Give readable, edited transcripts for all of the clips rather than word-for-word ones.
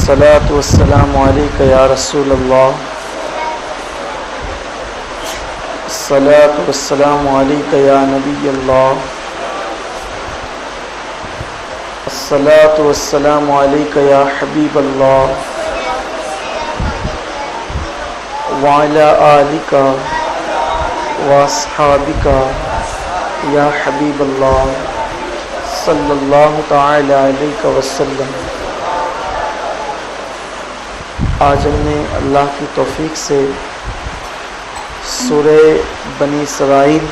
الصلاة والسلام عليك يا رسول الله. الصلاة والسلام عليك يا نبي الله. الصلاة والسلام عليك يا حبيب الله وعلى آلك وأصحابك يا حبيب الله صلى الله تعالى عليك وسلم. آج ہم نے اللہ کی توفیق سے سورہ بنی اسرائیل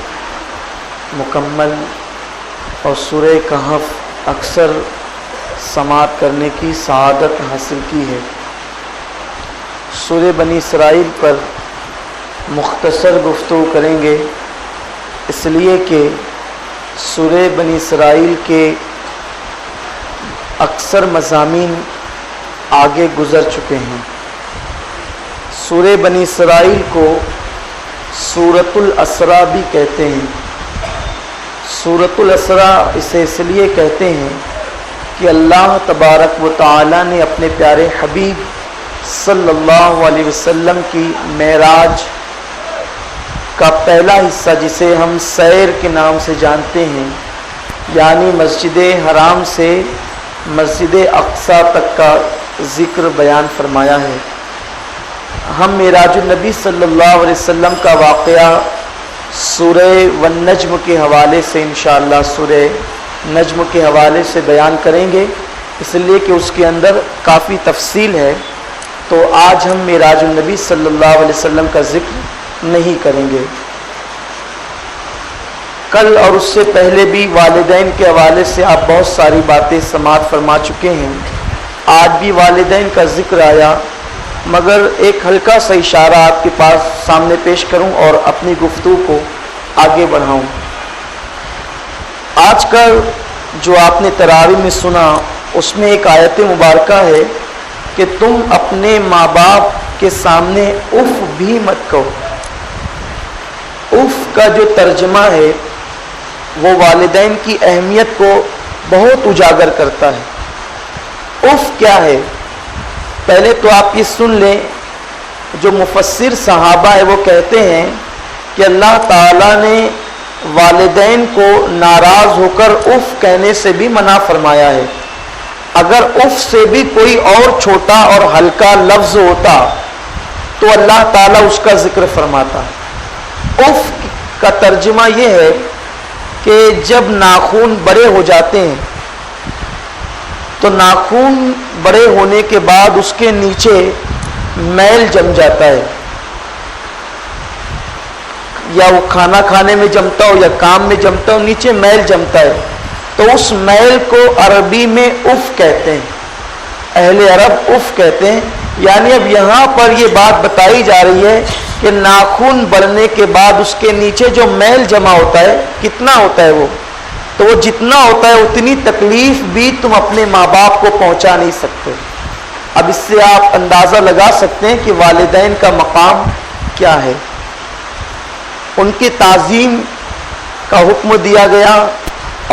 مکمل اور سورہ کہف اکثر سماعت کرنے کی سعادت حاصل کی ہے. سورہ بنی اسرائیل پر مختصر گفتگو کریں گے، اس لیے کہ سورہ بنی اسرائیل کے اکثر مضامین آگے گزر چکے ہیں. سورہ بنی اسرائیل کو سورۃ الاسراء بھی کہتے ہیں. سورۃ الاسراء اسے اس لیے کہتے ہیں کہ اللہ تبارک و تعالی نے اپنے پیارے حبیب صلی اللہ علیہ وسلم کی معراج کا پہلا حصہ، جسے ہم سیر کے نام سے جانتے ہیں، یعنی مسجد حرام سے مسجد اقصی تک کا ذکر بیان فرمایا ہے. ہم معراج النبی صلی اللہ علیہ وسلم کا واقعہ سورہ والنجم کے حوالے سے انشاءاللہ سورہ نجم کے حوالے سے بیان کریں گے، اس لیے کہ اس کے اندر کافی تفصیل ہے. تو آج ہم معراج النبی صلی اللہ علیہ وسلم کا ذکر نہیں کریں گے. کل اور اس سے پہلے بھی والدین کے حوالے سے آپ بہت ساری باتیں سماعت فرما چکے ہیں. آج بھی والدین کا ذکر آیا، مگر ایک ہلکا سا اشارہ آپ کے پاس سامنے پیش کروں اور اپنی گفتگو کو آگے بڑھاؤں. آج کل جو آپ نے تراویح میں سنا، اس میں ایک آیت مبارکہ ہے کہ تم اپنے ماں باپ کے سامنے اف بھی مت کہو. اف کا جو ترجمہ ہے وہ والدین کی اہمیت کو بہت اجاگر کرتا ہے. اف کیا ہے؟ پہلے تو آپ یہ سن لیں، جو مفسر صحابہ ہے وہ کہتے ہیں کہ اللہ تعالیٰ نے والدین کو ناراض ہو کر اف کہنے سے بھی منع فرمایا ہے. اگر اف سے بھی کوئی اور چھوٹا اور ہلکا لفظ ہوتا تو اللہ تعالیٰ اس کا ذکر فرماتا. اف کا ترجمہ یہ ہے کہ جب ناخن بڑے ہو جاتے ہیں تو ناخن بڑے ہونے کے بعد اس کے نیچے میل جم جاتا ہے، یا وہ کھانا کھانے میں جمتا ہو یا کام میں جمتا ہو، نیچے میل جمتا ہے، تو اس میل کو عربی میں اف کہتے ہیں. اہل عرب اف کہتے ہیں. یعنی اب یہاں پر یہ بات بتائی جا رہی ہے کہ ناخن بڑھنے کے بعد اس کے نیچے جو میل جمع ہوتا ہے کتنا ہوتا ہے وہ، تو وہ جتنا ہوتا ہے اتنی تکلیف بھی تم اپنے ماں باپ کو پہنچا نہیں سکتے. اب اس سے آپ اندازہ لگا سکتے ہیں کہ والدین کا مقام کیا ہے. ان کی تعظیم کا حکم دیا گیا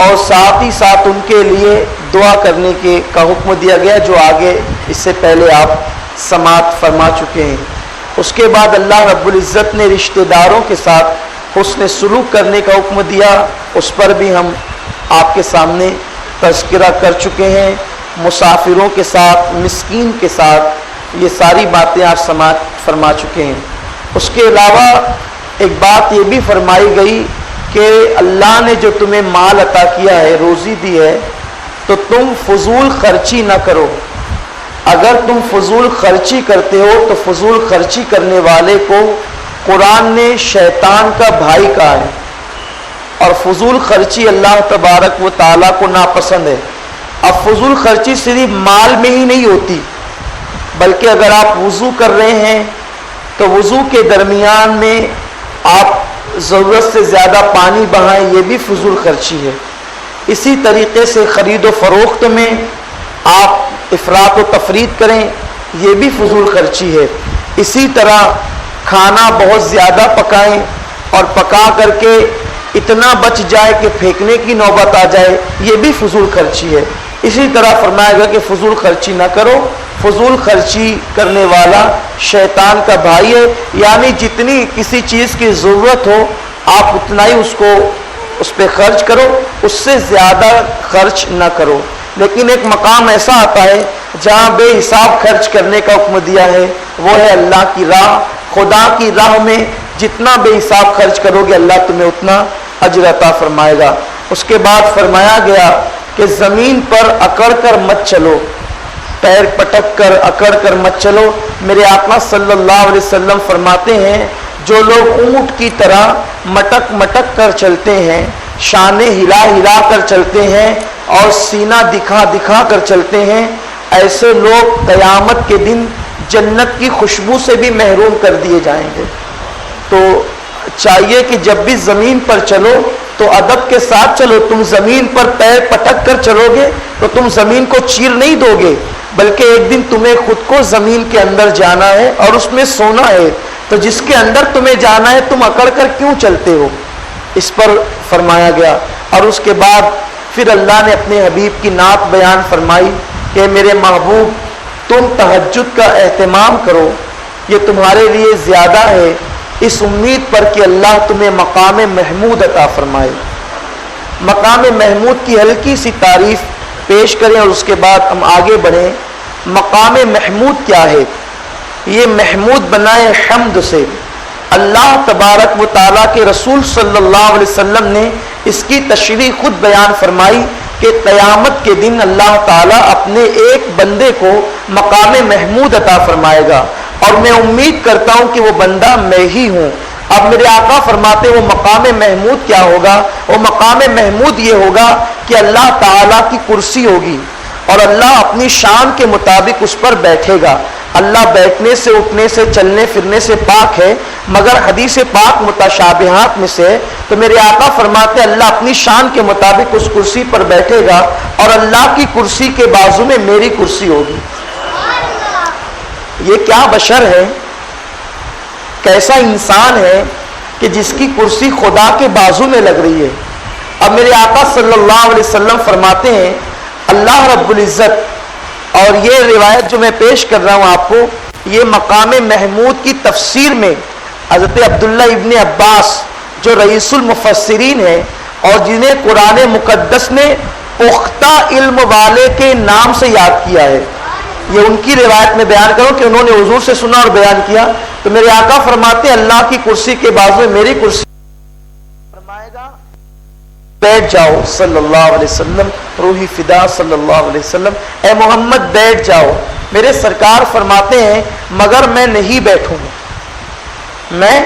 اور ساتھ ہی ساتھ ان کے لیے دعا کرنے کا حکم دیا گیا، جو آگے اس سے پہلے آپ سماعت فرما چکے ہیں. اس کے بعد اللہ رب العزت نے رشتہ داروں کے ساتھ حسن سلوک کرنے کا حکم دیا، اس پر بھی ہم آپ کے سامنے تذکرہ کر چکے ہیں. مسافروں کے ساتھ، مسکین کے ساتھ، یہ ساری باتیں آپ سماعت فرما چکے ہیں. اس کے علاوہ ایک بات یہ بھی فرمائی گئی کہ اللہ نے جو تمہیں مال عطا کیا ہے، روزی دی ہے، تو تم فضول خرچی نہ کرو. اگر تم فضول خرچی کرتے ہو تو فضول خرچی کرنے والے کو قرآن نے شیطان کا بھائی کہا ہے، اور فضول خرچی اللہ تبارک و تعالیٰ کو ناپسند ہے. اب فضول خرچی صرف مال میں ہی نہیں ہوتی، بلکہ اگر آپ وضو کر رہے ہیں تو وضو کے درمیان میں آپ ضرورت سے زیادہ پانی بہائیں، یہ بھی فضول خرچی ہے. اسی طریقے سے خرید و فروخت میں آپ افراط و تفریط کریں، یہ بھی فضول خرچی ہے. اسی طرح کھانا بہت زیادہ پکائیں اور پکا کر کے اتنا بچ جائے کہ پھینکنے کی نوبت آ جائے، یہ بھی فضول خرچی ہے. اسی طرح فرمایا گیا کہ فضول خرچی نہ کرو، فضول خرچی کرنے والا شیطان کا بھائی ہے، یعنی جتنی کسی چیز کی ضرورت ہو آپ اتنا ہی اس پہ خرچ کرو، اس سے زیادہ خرچ نہ کرو۔ لیکن ایک مقام ایسا آتا ہے جہاں بے حساب خرچ کرنے کا حکم دیا ہے، وہ ہے اللہ کی راہ۔ خدا کی راہ میں جتنا بے حساب خرچ کرو گے اللہ تمہیں اتنا اجر عطا فرمائے گا۔ اس کے بعد فرمایا گیا کہ زمین پر اکڑ کر مت چلو، پیر پٹک کر اکڑ کر مت چلو۔ میرے آقا صلی اللہ علیہ وسلم فرماتے ہیں جو لوگ اونٹ کی طرح مٹک مٹک کر چلتے ہیں، شانے ہلا ہلا کر چلتے ہیں اور سینہ دکھا دکھا کر چلتے ہیں، ایسے لوگ قیامت کے دن جنت کی خوشبو سے بھی محروم کر دیے جائیں گے۔ تو چاہیے کہ جب بھی زمین پر چلو تو ادب کے ساتھ چلو۔ تم زمین پر پیر پٹک کر چلو گے تو تم زمین کو چیر نہیں دو گے، بلکہ ایک دن تمہیں خود کو زمین کے اندر جانا ہے اور اس میں سونا ہے، تو جس کے اندر تمہیں جانا ہے تم اکڑ کر کیوں چلتے ہو، اس پر فرمایا گیا۔ اور اس کے بعد پھر اللہ نے اپنے حبیب کی نعت بیان فرمائی کہ میرے محبوب تم تہجد کا اہتمام کرو، یہ تمہارے لیے زیادہ ہے، اس امید پر کہ اللہ تمہیں مقام محمود عطا فرمائے۔ مقام محمود کی ہلکی سی تعریف پیش کریں اور اس کے بعد ہم آگے بڑھیں۔ مقام محمود کیا ہے؟ یہ محمود بنائے حمد سے۔ اللہ تبارک و تعالیٰ کے رسول صلی اللہ علیہ وسلم نے اس کی تشریح خود بیان فرمائی کہ قیامت کے دن اللہ تعالیٰ اپنے ایک بندے کو مقام محمود عطا فرمائے گا، اور میں امید کرتا ہوں کہ وہ بندہ میں ہی ہوں۔ اب میرے آقا فرماتے وہ مقام محمود کیا ہوگا؟ وہ مقام محمود یہ ہوگا کہ اللہ تعالیٰ کی کرسی ہوگی اور اللہ اپنی شان کے مطابق اس پر بیٹھے گا۔ اللہ بیٹھنے سے، اٹھنے سے، چلنے پھرنے سے پاک ہے، مگر حدیث پاک متشابہات میں سے، تو میرے آقا فرماتے اللہ اپنی شان کے مطابق اس کرسی پر بیٹھے گا اور اللہ کی کرسی کے بازو میں میری کرسی ہوگی۔ یہ کیا بشر ہے، کیسا انسان ہے کہ جس کی کرسی خدا کے بازو میں لگ رہی ہے۔ اب میرے آقا صلی اللہ علیہ وسلم فرماتے ہیں اللہ رب العزت، اور یہ روایت جو میں پیش کر رہا ہوں آپ کو، یہ مقام محمود کی تفسیر میں حضرت عبداللہ ابن عباس جو رئیس المفسرین ہیں اور جنہیں قرآن مقدس نے پختہ علم والے کے نام سے یاد کیا ہے، یہ ان کی روایت میں بیان کروں کہ انہوں نے حضور سے سنا اور بیان کیا، تو میرے آقا فرماتے ہیں اللہ کی کرسی کے بازو میں میری کرسی، فرمائے گا بیٹھ جاؤ صلی اللہ علیہ وسلم، روحی فدا صلی اللہ علیہ وسلم، اے محمد بیٹھ جاؤ۔ میرے سرکار فرماتے ہیں مگر میں نہیں بیٹھوں گا، میں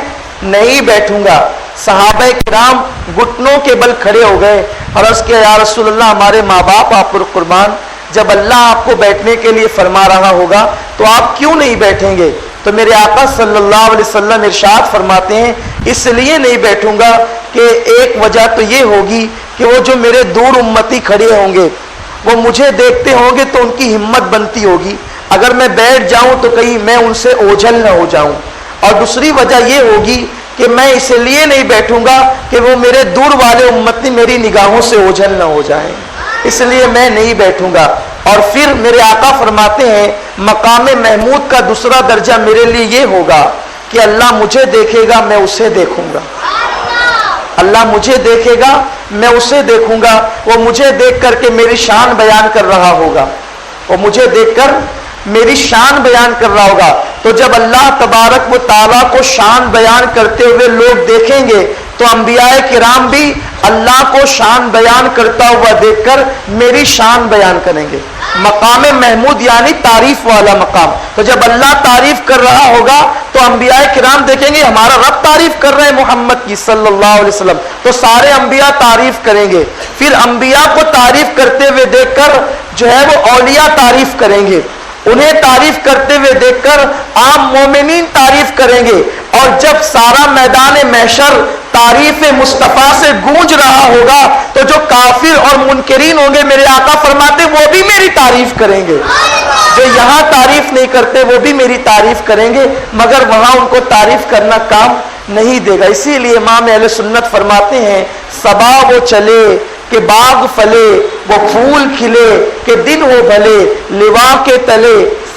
نہیں بیٹھوں گا۔ صحابہ کرام گھٹنوں کے بل کھڑے ہو گئے اور عرض کیا یا رسول اللہ ہمارے ماں باپ آپ پر قربان، جب اللہ آپ کو بیٹھنے کے لیے فرما رہا ہوگا تو آپ کیوں نہیں بیٹھیں گے؟ تو میرے آقا صلی اللہ علیہ وسلم ارشاد فرماتے ہیں اس لیے نہیں بیٹھوں گا کہ ایک وجہ تو یہ ہوگی کہ وہ جو میرے دور امتی کھڑے ہوں گے وہ مجھے دیکھتے ہوں گے تو ان کی ہمت بنتی ہوگی، اگر میں بیٹھ جاؤں تو کہیں میں ان سے اوجھل نہ ہو جاؤں، اور دوسری وجہ یہ ہوگی کہ میں اس لیے نہیں بیٹھوں گا کہ وہ میرے دور والے امتی میری نگاہوں سے اوجھل نہ ہو جائیں، اس لیے میں نہیں بیٹھوں گا۔ اور پھر میرے آقا فرماتے ہیں مقام محمود کا دوسرا درجہ میرے لیے یہ ہوگا کہ اللہ مجھے دیکھے گا میں اسے دیکھوں گا، اللہ مجھے دیکھے گا میں اسے دیکھوں گا، وہ مجھے دیکھ کر کے میری شان بیان کر رہا ہوگا، وہ مجھے دیکھ کر میری شان بیان کر رہا ہوگا۔ تو جب اللہ تبارک و تعالیٰ کو شان بیان کرتے ہوئے لوگ دیکھیں گے تو انبیاء کرام بھی اللہ کو شان بیان کرتا ہوا دیکھ کر میری شان بیان کریں گے۔ مقام محمود یعنی تعریف والا مقام، تو جب اللہ تعریف کر رہا ہوگا تو انبیاء کرام دیکھیں گے ہمارا رب تعریف کر رہے ہیں محمد کی صلی اللہ علیہ وسلم، تو سارے انبیاء تعریف کریں گے۔ پھر انبیاء کو تعریف کرتے ہوئے دیکھ کر جو ہے وہ اولیاء تعریف کریں گے، انہیں تعریف کرتے ہوئے دیکھ کر عام مومنین تعریف کریں گے، اور جب سارا میدان محشر تعریف مصطفیٰ سے گونج رہا ہوگا تو جو کافر اور منکرین ہوں گے میرے آقا فرماتے وہ بھی میری تعریف کریں گے، جو یہاں تعریف نہیں کرتے وہ بھی میری تعریف کریں گے، مگر وہاں ان کو تعریف کرنا کام نہیں دے گا۔ اسی لیے امام اہل سنت فرماتے ہیں صبا وہ چلے کہ باغ پھلے، وہ پھول کھلے کہ دن ہو بھلے، لوا کے تلے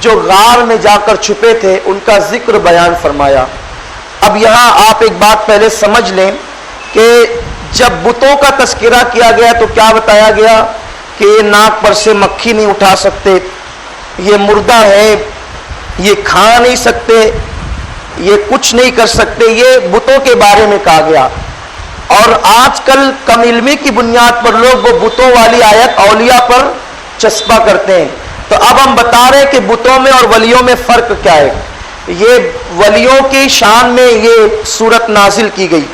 جو غار میں جا کر چھپے تھے ان کا ذکر بیان فرمایا۔ اب یہاں آپ ایک بات پہلے سمجھ لیں کہ جب بتوں کا تذکرہ کیا گیا تو کیا بتایا گیا کہ یہ ناک پر سے مکھی نہیں اٹھا سکتے، یہ مردہ ہے، یہ کھا نہیں سکتے، یہ کچھ نہیں کر سکتے، یہ بتوں کے بارے میں کہا گیا۔ اور آج کل کم علمی کی بنیاد پر لوگ وہ بتوں والی آیت اولیاء پر چسپاں کرتے ہیں۔ تو اب ہم بتا رہے ہیں کہ بتوں میں اور ولیوں میں فرق کیا ہے۔ یہ ولیوں کی شان میں یہ سورت نازل کی گئی،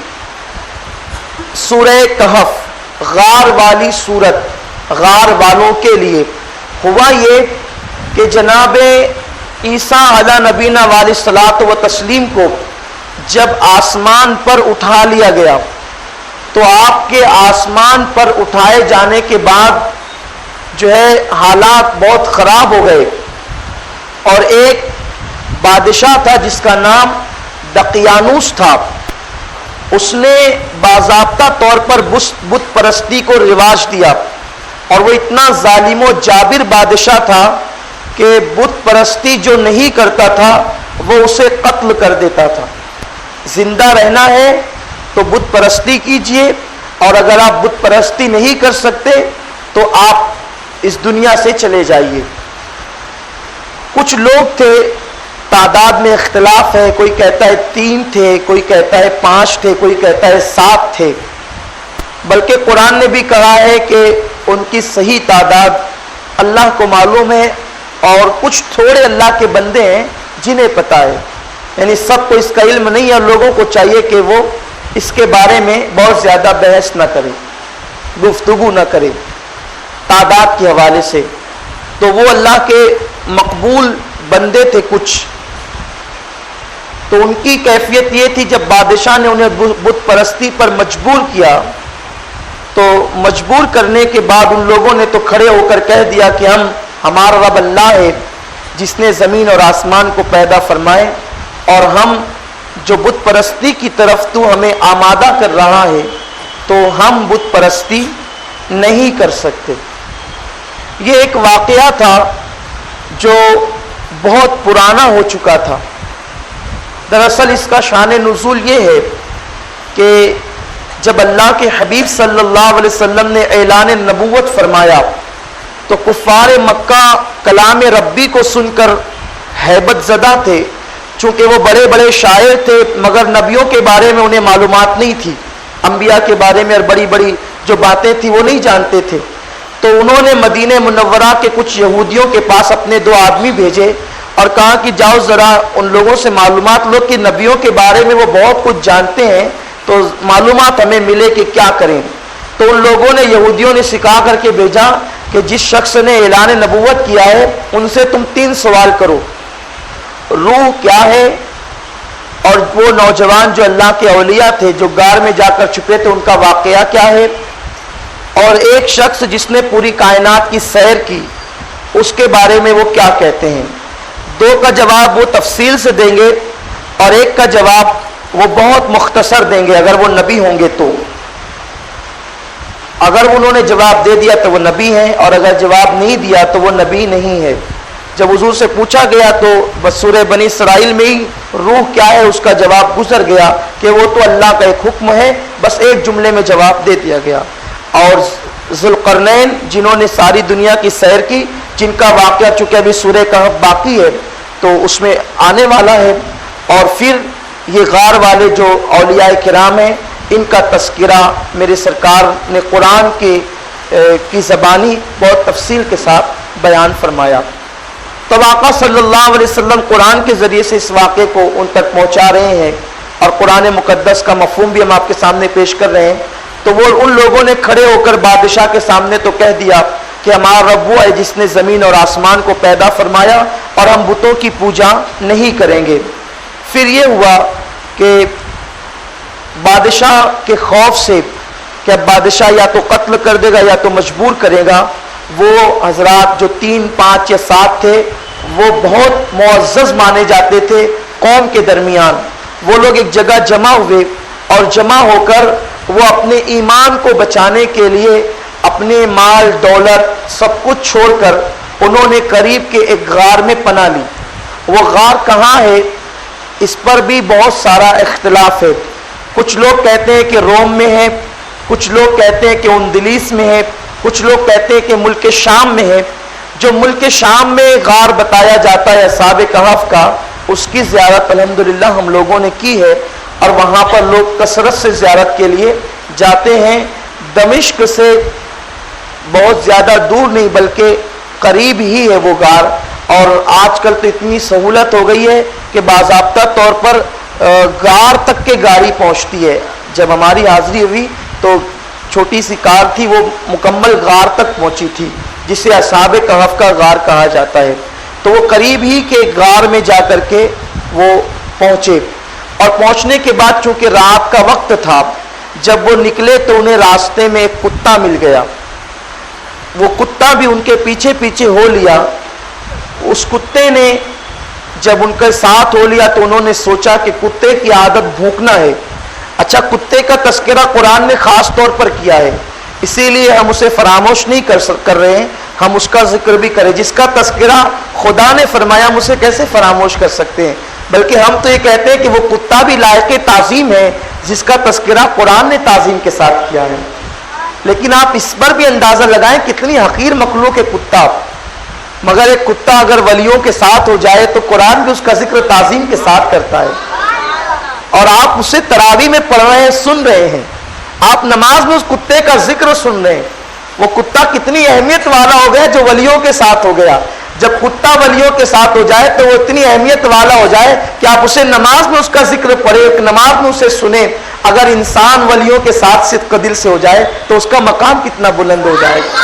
سورہ کہف، غار والی سورت، غار والوں کے لیے۔ ہوا یہ کہ جناب عیسیٰ علی نبینا علیہ الصلوۃ و تسلیم کو جب آسمان پر اٹھا لیا گیا تو آپ کے آسمان پر اٹھائے جانے کے بعد جو ہے حالات بہت خراب ہو گئے، اور ایک بادشاہ تھا جس کا نام دقیانوس تھا، اس نے باضابطہ طور پر بت پرستی کو رواج دیا، اور وہ اتنا ظالم و جابر بادشاہ تھا کہ بت پرستی جو نہیں کرتا تھا وہ اسے قتل کر دیتا تھا۔ زندہ رہنا ہے تو بت پرستی کیجئے، اور اگر آپ بت پرستی نہیں کر سکتے تو آپ اس دنیا سے چلے جائیے۔ کچھ لوگ تھے، تعداد میں اختلاف ہے، کوئی کہتا ہے 3 تھے، کوئی کہتا ہے 5 تھے، کوئی کہتا ہے 7 تھے، بلکہ قرآن نے بھی کہا ہے کہ ان کی صحیح تعداد اللہ کو معلوم ہے، اور کچھ تھوڑے اللہ کے بندے ہیں جنہیں پتہ ہے، یعنی سب کو اس کا علم نہیں ہے۔ لوگوں کو چاہیے کہ وہ اس کے بارے میں بہت زیادہ بحث نہ کرے، گفتگو نہ کرے تعداد کے حوالے سے۔ تو وہ اللہ کے مقبول بندے تھے کچھ، تو ان کی کیفیت یہ تھی جب بادشاہ نے انہیں بت پرستی پر مجبور کیا تو مجبور کرنے کے بعد ان لوگوں نے تو کھڑے ہو کر کہہ دیا کہ ہمارا رب اللہ ہے جس نے زمین اور آسمان کو پیدا فرمائے، اور ہم جو بت پرستی کی طرف تو ہمیں آمادہ کر رہا ہے تو ہم بت پرستی نہیں کر سکتے۔ یہ ایک واقعہ تھا جو بہت پرانا ہو چکا تھا۔ دراصل اس کا شان نزول یہ ہے کہ جب اللہ کے حبیب صلی اللہ علیہ وسلم نے اعلان نبوت فرمایا تو کفار مکہ کلام ربی کو سن کر ہیبت زدہ تھے، چونکہ وہ بڑے بڑے شاعر تھے مگر نبیوں کے بارے میں انہیں معلومات نہیں تھی، انبیاء کے بارے میں اور بڑی بڑی جو باتیں تھیں وہ نہیں جانتے تھے۔ تو انہوں نے مدینہ منورہ کے کچھ یہودیوں کے پاس اپنے 2 آدمی بھیجے اور کہا کہ جاؤ ذرا ان لوگوں سے معلومات لو کہ نبیوں کے بارے میں وہ بہت کچھ جانتے ہیں، تو معلومات ہمیں ملے کہ کیا کریں۔ تو ان لوگوں نے یہودیوں نے سکھا کر کے بھیجا کہ جس شخص نے اعلان نبوت کیا ہے ان سے تم 3 سوال کرو، روح کیا ہے، اور وہ نوجوان جو اللہ کے اولیاء تھے جو غار میں جا کر چھپے تھے ان کا واقعہ کیا ہے، اور ایک شخص جس نے پوری کائنات کی سیر کی اس کے بارے میں وہ کیا کہتے ہیں۔ 2 کا جواب وہ تفصیل سے دیں گے اور 1 کا جواب وہ بہت مختصر دیں گے اگر وہ نبی ہوں گے تو۔ اگر انہوں نے جواب دے دیا تو وہ نبی ہیں، اور اگر جواب نہیں دیا تو وہ نبی نہیں ہے۔ جب حضور سے پوچھا گیا تو بس سورہ بنی اسرائیل میں ہی روح کیا ہے اس کا جواب گزر گیا کہ وہ تو اللہ کا ایک حکم ہے، بس ایک جملے میں جواب دے دیا گیا۔ اور ذوالقرنین جنہوں نے ساری دنیا کی سیر کی، جن کا واقعہ چونکہ ابھی سورہ کہف باقی ہے تو اس میں آنے والا ہے، اور پھر یہ غار والے جو اولیاء کرام ہیں ان کا تذکرہ میرے سرکار نے قرآن کی زبانی بہت تفصیل کے ساتھ بیان فرمایا۔ تو آقا صلی اللہ علیہ وسلم قرآن کے ذریعے سے اس واقعے کو ان تک پہنچا رہے ہیں، اور قرآن مقدس کا مفہوم بھی ہم آپ کے سامنے پیش کر رہے ہیں۔ تو وہ ان لوگوں نے کھڑے ہو کر بادشاہ کے سامنے تو کہہ دیا کہ ہمارا رب وہ ہے جس نے زمین اور آسمان کو پیدا فرمایا، اور ہم بتوں کی پوجا نہیں کریں گے۔ پھر یہ ہوا کہ بادشاہ کے خوف سے کہ اب بادشاہ یا تو قتل کر دے گا یا تو مجبور کرے گا، وہ حضرات جو 3، 5 یا 7 تھے وہ بہت معزز مانے جاتے تھے قوم کے درمیان۔ وہ لوگ ایک جگہ جمع ہوئے، اور جمع ہو کر وہ اپنے ایمان کو بچانے کے لیے اپنے مال دولت سب کچھ چھوڑ کر انہوں نے قریب کے ایک غار میں پناہ لی. وہ غار کہاں ہے اس پر بھی بہت سارا اختلاف ہے. کچھ لوگ کہتے ہیں کہ روم میں ہے، کچھ لوگ کہتے ہیں کہ اندلیس میں ہے، کچھ لوگ کہتے ہیں کہ ملک شام میں ہے. جو ملک شام میں غار بتایا جاتا ہے اصحاب کہف کا، اس کی زیارت الحمدللہ ہم لوگوں نے کی ہے، اور وہاں پر لوگ کثرت سے زیارت کے لیے جاتے ہیں. دمشق سے بہت زیادہ دور نہیں بلکہ قریب ہی ہے وہ غار. اور آج کل تو اتنی سہولت ہو گئی ہے کہ باضابطہ طور پر غار تک کے گاڑی پہنچتی ہے. جب ہماری حاضری ہوئی تو چھوٹی سی کار تھی، وہ مکمل غار تک پہنچی تھی، جسے اصحاب کہف کا غار کہا جاتا ہے. تو وہ قریب ہی کے غار میں جا کر کے وہ پہنچے، اور پہنچنے کے بعد چونکہ رات کا وقت تھا، جب وہ نکلے تو انہیں راستے میں ایک کتا مل گیا. وہ کتا بھی ان کے پیچھے پیچھے ہو لیا. اس کتے نے جب ان کے ساتھ ہو لیا تو انہوں نے سوچا کہ کتے کی عادت بھونکنا ہے. اچھا، کتے کا تذکرہ قرآن نے خاص طور پر کیا ہے، اسی لیے ہم اسے فراموش نہیں کر رہے ہیں، ہم اس کا ذکر بھی کریں. جس کا تذکرہ خدا نے فرمایا ہم اسے کیسے فراموش کر سکتے ہیں؟ بلکہ ہم تو یہ کہتے ہیں کہ وہ کتا بھی لائق تعظیم ہے جس کا تذکرہ قرآن نے تعظیم کے ساتھ کیا ہے. لیکن آپ اس پر بھی اندازہ لگائیں کتنی حقیر مخلوق ہے کتا، مگر ایک کتا اگر ولیوں کے ساتھ ہو جائے تو قرآن بھی اس کا ذکر تعظیم کے ساتھ کرتا ہے. اور آپ اسے تراویح میں پڑھ رہے ہیں، سن رہے ہیں، آپ نماز میں اس کتے کا ذکر سن رہے ہیں. وہ کتا کتنی اہمیت والا ہو گیا جو ولیوں کے ساتھ ہو گیا. جب کتا ولیوں کے ساتھ ہو جائے تو وہ اتنی اہمیت والا ہو جائے کہ آپ اسے نماز میں اس کا ذکر پڑھیں، نماز میں اسے سنیں. اگر انسان ولیوں کے ساتھ صدق دل سے ہو جائے تو اس کا مقام کتنا بلند ہو جائے گا.